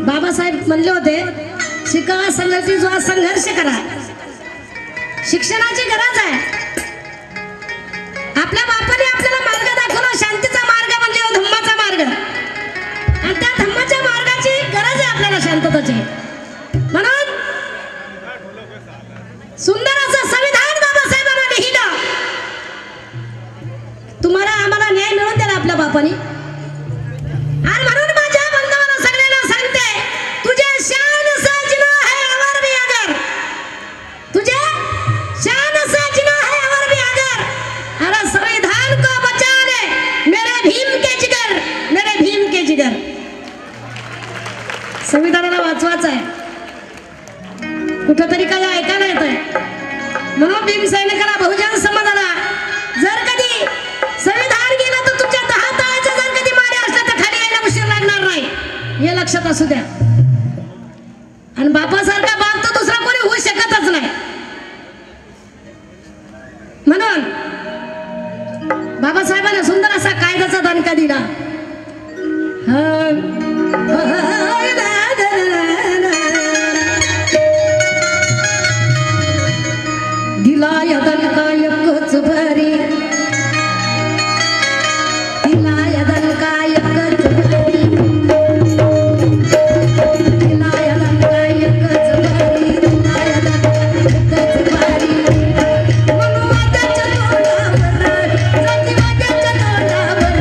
बाबासाहेब म्हणले होते शिका संघर्षी जो संघर्ष करा. शिक्षणाची गरज आहे. आपल्या बापाने आपल्याला मार्ग दाखवला, शांतीचा मार्ग म्हणजे धम्माचा मार्ग, आणि त्या धम्माच्या मार्गाची गरज आहे आपल्याला, शांततेची. म्हणून सुंदर असं संविधान बाबासाहेबांना लिहिलं. तुम्हाला आम्हाला न्याय मिळवून द्याला आपल्या बापाने. आणि म्हणून माझ्या बंधवांना सगळ्यांना सांगते, तुझे शान सजना है अवर भी अगर, तुझे शान सजना है अवर भी अगर, अरे संविधान को बचाने मेरे भीम के जिगर, मेरे भीम के जिगर. संविधानाला वाचवायचं आहे. कुठंतरी काय ऐकायला येत आहे. म्हणून भीम सैनिकाला, बहुजन समाजाला जर कधी संविधान गेलं तर तुमच्या 10 तळाच्या जर कधी मारे असल्या तर खाली यायला उशीर लागणार नाही, हे लक्षात असू द्या. आणि बापासारखा बाप तर दुसरा कोणी होऊ शकतच नाही. म्हणून बाबासाहेबांनी सुंदर असा कायद्याचा दणका दिला. दिला या दणका एकच भरी, दिला या दणका एकच भरी, दिला या दणका एकच भरी, दिला या दणका एकच भरी. मनुवाद्याच्या तोंडावर, जातीवाद्याच्या तोंडावर,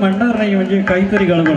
म्हणणार नाही म्हणजे काहीतरी गडबड